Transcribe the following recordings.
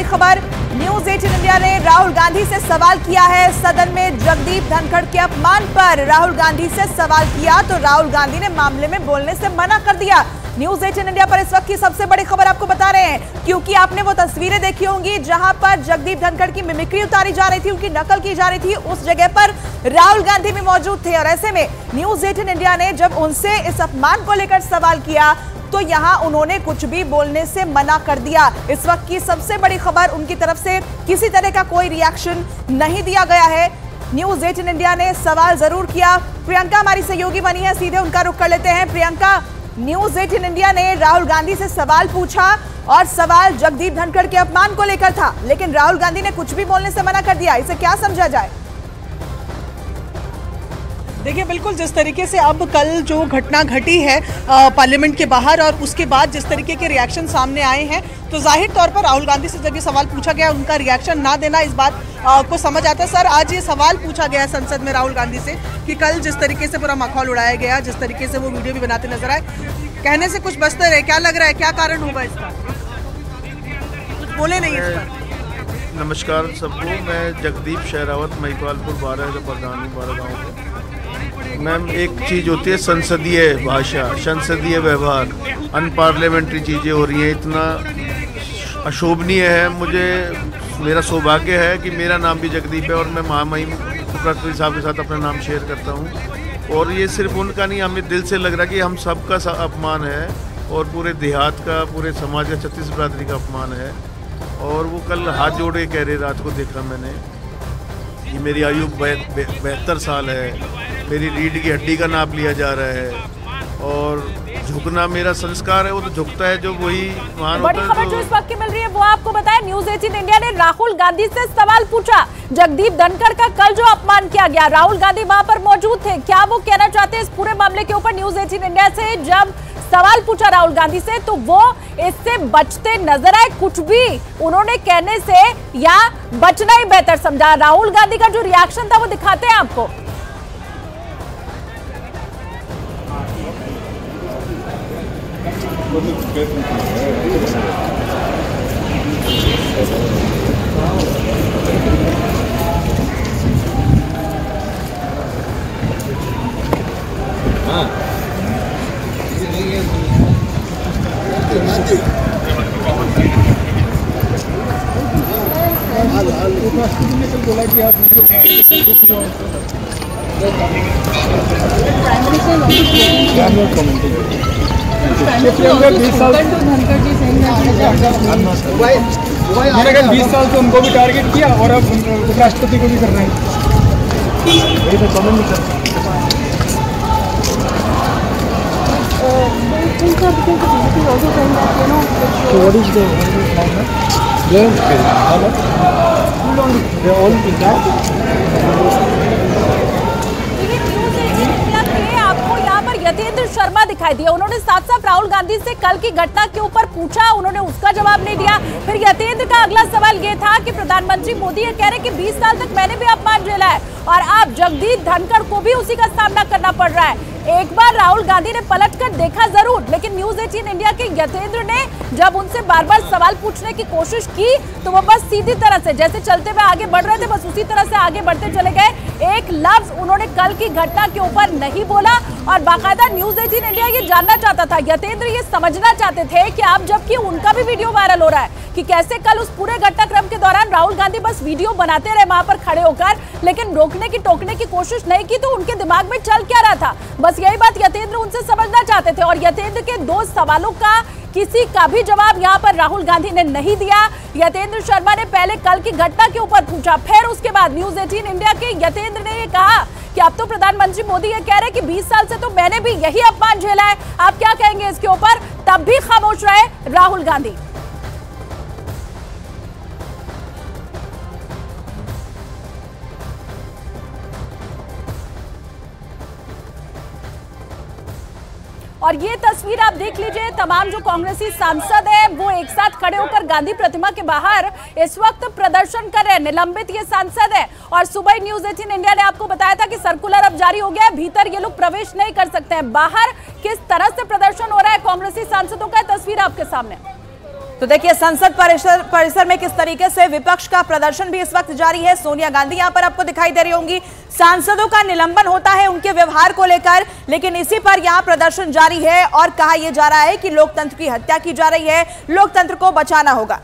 बड़ी खबर, news 18 India ने राहुल गांधी से सवाल किया है। सदन में जगदीप धनखड़ के अपमान पर राहुल गांधी से सवाल किया तो राहुल गांधी ने मामले में बोलने से मना कर दिया। न्यूज 18 इंडिया पर इस वक्त की सबसे बड़ी खबर आपको बता रहे हैं, क्योंकि आपने वो तस्वीरें देखी होंगी जहां पर जगदीप धनखड़ की मिमिक्री उतारी जा रही थी, उनकी नकल की जा रही थी। उस जगह पर राहुल गांधी भी मौजूद थे और ऐसे में न्यूज 18 इंडिया ने जब उनसे इस अपमान को लेकर सवाल किया तो यहां उन्होंने कुछ भी बोलने से मना कर दिया। इस वक्त की सबसे बड़ी खबर, उनकी तरफ से किसी तरह का कोई रिएक्शन नहीं दिया गया है। न्यूज 18 इंडिया ने सवाल जरूर किया। प्रियंका हमारी सहयोगी बनी है, सीधे उनका रुख कर लेते हैं। प्रियंका, न्यूज 18 इंडिया ने राहुल गांधी से सवाल पूछा और सवाल जगदीप धनखड़ के अपमान को लेकर था, लेकिन राहुल गांधी ने कुछ भी बोलने से मना कर दिया। इसे क्या समझा जाए? देखिए, बिल्कुल जिस तरीके से अब कल जो घटना घटी है पार्लियामेंट के बाहर और उसके बाद जिस तरीके के रिएक्शन सामने आए हैं, तो जाहिर तौर पर राहुल गांधी से जब ये सवाल पूछा गया उनका रिएक्शन ना देना, इस बात को समझ आता है। सर, आज ये सवाल पूछा गया संसद में राहुल गांधी से कि कल जिस तरीके से पूरा माहौल उड़ाया गया, जिस तरीके से वो वीडियो भी बनाते नजर आए, कहने से कुछ बचते रहे, क्या लग रहा है, क्या कारण होगा इसका? कुछ बोले नहीं इस पर। नमस्कार सबको, मैं जगदीप शेरावत, महिपालपुर 12 का प्रधान हूँ, 12 गाँव का। मैम, एक चीज़ होती है संसदीय भाषा, संसदीय व्यवहार, अनपार्लियामेंट्री चीज़ें हो रही हैं, इतना अशोभनीय है। मेरा सौभाग्य है कि मेरा नाम भी जगदीप है और मैं महामहिम उपराष्ट्रपति साहब के साथ अपना नाम शेयर करता हूँ। और ये सिर्फ उनका नहीं, हमें दिल से लग रहा है कि हम सबका अपमान है और पूरे देहात का, पूरे समाज का, 36 बिरादरी का अपमान है। और वो कल हाथ जोड़ के कह रहे, रात को देखा मैंने, कि मेरी आयु 72 साल है, मेरी रीढ़ की हड्डी का नाप लिया जा रहा है और झुकना मेरा संस्कार है, वो तो झुकता है जो वही महान बड़ी खबर जो इस वक्त की मिल रही है वो आपको बताएं। न्यूज 18 इंडिया ने राहुल गांधी से सवाल पूछा, जगदीप धनखड़ का कल जो अपमान किया गया, राहुल गांधी वहां पर मौजूद थे। क्या वो कहना चाहते हैं इस पूरे मामले के ऊपर? न्यूज 18 इंडिया से जब सवाल पूछा राहुल गांधी से तो वो इससे बचते नजर आए, कुछ भी उन्होंने कहने से या बचना ही बेहतर समझा। राहुल गांधी का जो रिएक्शन था वो दिखाते हैं आपको। बोला कि आप मैंने कहा 20 साल से उनको भी टारगेट किया और अब उपराष्ट्रपति को भी कर रहे हैं। आपको यहाँ पर यतेंद्र शर्मा दिखाई दिया, उन्होंने साफ साफ राहुल गांधी से कल की घटना के ऊपर पूछा, उन्होंने उसका जवाब नहीं दिया। फिर यतेंद्र का अगला सवाल ये था कि प्रधानमंत्री मोदी ये कह रहे कि 20 साल तक मैंने भी अपमान झेला है और अब जगदीप धनखड़ को भी उसी का सामना करना पड़ रहा है। एक बार राहुल गांधी ने पलटकर देखा जरूर, लेकिन न्यूज 18 इंडिया के यतेंद्र ने जब उनसे बार बार सवाल पूछने की कोशिश की तो वो बस सीधी तरह से जैसे चलते हुए आगे बढ़ रहे थे, बस उसी तरह से आगे बढ़ते चले गए। एक लफ्ज उन्होंने कल की घटना के ऊपर नहीं बोला और बाकायदा न्यूज 18 इंडिया ये जानना चाहता था, यतेंद्र ये समझना चाहते थे कि आप, जबकि उनका भी वीडियो वायरल हो रहा है कि कैसे कल उस पूरे घटनाक्रम के दौरान राहुल गांधी बस वीडियो बनाते रहे वहां पर खड़े होकर, लेकिन रोकने की, टोकने की कोशिश नहीं की, तो उनके दिमाग में चल क्या रहा था, बस यही बात यतेंद्र उनसे समझना चाहते थे। और यतेंद्र के 2 सवालों का किसी का भी जवाब यहां पर राहुल गांधी ने नहीं दिया। यतेंद्र शर्मा ने पहले कल की घटना के ऊपर पूछा, फिर उसके बाद न्यूज 18 इंडिया के यतेंद्र ने ये कहा कि अब तो प्रधानमंत्री मोदी ये कह रहे हैं कि 20 साल से तो मैंने भी यही अपमान झेला है, आप क्या कहेंगे इसके ऊपर? तब भी खामोश रहे राहुल गांधी। और ये तस्वीर आप देख लीजिए, तमाम जो कांग्रेसी सांसद है वो एक साथ खड़े होकर गांधी प्रतिमा के बाहर इस वक्त प्रदर्शन कर रहे हैं। निलंबित ये सांसद है और सुबह न्यूज 18 इंडिया ने आपको बताया था कि सर्कुलर अब जारी हो गया है, भीतर ये लोग प्रवेश नहीं कर सकते हैं। बाहर किस तरह से प्रदर्शन हो रहा है कांग्रेसी सांसदों का, तस्वीर आपके सामने। तो देखिए संसद परिसर में किस तरीके से विपक्ष का प्रदर्शन भी इस वक्त जारी है। सोनिया गांधी यहां पर आपको दिखाई दे रही होंगी। सांसदों का निलंबन होता है उनके व्यवहार को लेकर, लेकिन इसी पर यहां प्रदर्शन जारी है और कहा यह जा रहा है कि लोकतंत्र की हत्या की जा रही है, लोकतंत्र को बचाना होगा।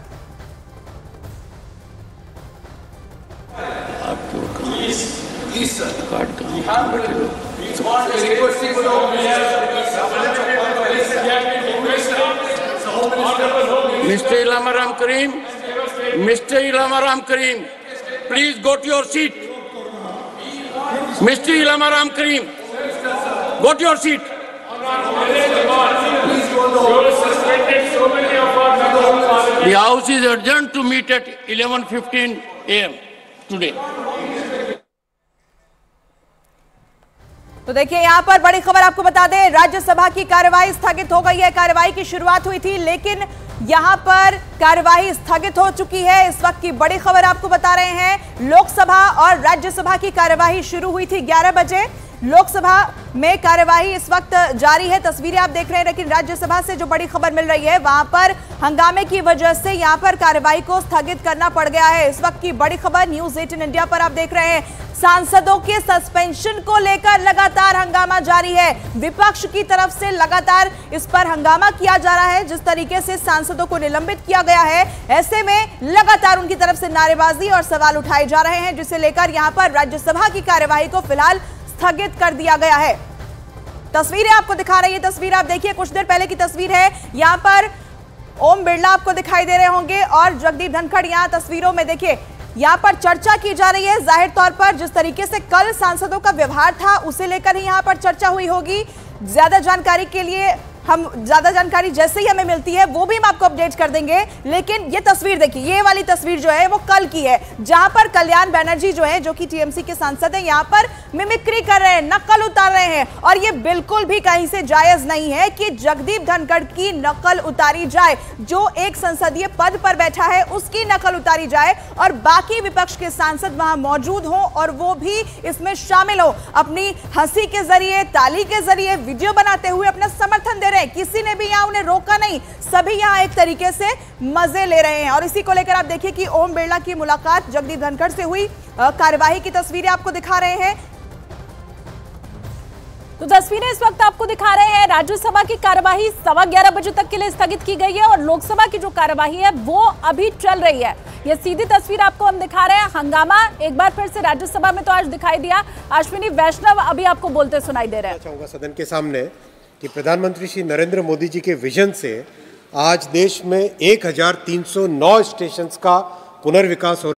Mr. Ilham Karim, Mr. Ilham Karim, please go to your seat. Mr. Ilham Karim, go to your seat. The House is adjourned to meet at 11:15 a.m. today. तो देखिए यहां पर बड़ी खबर आपको बता दें, राज्यसभा की कार्यवाही स्थगित हो गई है। कार्यवाही की शुरुआत हुई थी लेकिन यहां पर कार्यवाही स्थगित हो चुकी है। इस वक्त की बड़ी खबर आपको बता रहे हैं, लोकसभा और राज्यसभा की कार्यवाही शुरू हुई थी 11 बजे। लोकसभा में कार्यवाही इस वक्त जारी है, तस्वीरें आप देख रहे हैं, लेकिन राज्यसभा से जो बड़ी खबर मिल रही है वहां पर हंगामे की वजह से यहां पर कार्यवाही को स्थगित करना पड़ गया है। इस वक्त की बड़ी खबर न्यूज़ 18 इंडिया पर आप देख रहे हैं। सांसदों के सस्पेंशन को लेकर लगातार हंगामा जारी है। विपक्ष की तरफ से लगातार इस पर हंगामा किया जा रहा है। जिस तरीके से सांसदों को निलंबित किया गया है, ऐसे में लगातार उनकी तरफ से नारेबाजी और सवाल उठाए जा रहे हैं, जिसे लेकर यहां पर राज्यसभा की कार्यवाही को फिलहाल स्थगित कर दिया गया है। तस्वीरें आपको दिखा रही है, तस्वीर आप देखिए, कुछ देर पहले की तस्वीर है। यहां पर ओम बिरला आपको दिखाई दे रहे होंगे और जगदीप धनखड़ यहां तस्वीरों में देखिए यहां पर चर्चा की जा रही है। जाहिर तौर पर जिस तरीके से कल सांसदों का व्यवहार था उसे लेकर ही यहां पर चर्चा हुई होगी। ज्यादा जानकारी के लिए ज्यादा जानकारी जैसे ही हमें मिलती है वो भी हम आपको अपडेट कर देंगे। लेकिन ये तस्वीर देखिए, ये वाली तस्वीर जो है वो कल की है, जहां पर कल्याण बनर्जी जो है, जो कि टीएमसी के सांसद हैं, यहां पर मिमिक्री कर रहे हैं, नकल उतार रहे हैं। और ये बिल्कुल भी कहीं से जायज नहीं है कि जगदीप धनखड़ की नकल उतारी जाए। जो एक संसदीय पद पर बैठा है उसकी नकल उतारी जाए और बाकी विपक्ष के सांसद वहां मौजूद हों और वो भी इसमें शामिल हो, अपनी हंसी के जरिए, ताली के जरिए वीडियो बनाते हुए अपना समर्थन दे रहे हैं। किसी ने भी यहां उन्हें रोका नहीं, सभी यहां एक तरीके से मजे ले रहे हैं। और इसी को लेकर आप देखिए कि ओम बिरला की मुलाकात जगदीप धनखड़ से हुई। कार्यवाही की तस्वीरें आपको दिखा रहे हैं। तो तस्वीरें इस वक्त आपको दिखा रहे हैं। राज्यसभा की कार्यवाही 11:15 बजे तक के लिए स्थगित की गई है और लोकसभा की जो कार्यवाही है वो अभी चल रही है। ये सीधी तस्वीर आपको हम दिखा रहे हैं। हंगामा एक बार फिर से राज्यसभा में तो आज दिखाई दिया। अश्विनी वैष्णव अभी आपको बोलते सुनाई दे रहे हैं। चाहूंगा सदन के सामने कि प्रधानमंत्री श्री नरेंद्र मोदी जी के विजन से आज देश में 1309 स्टेशंस का पुनर्विकास हो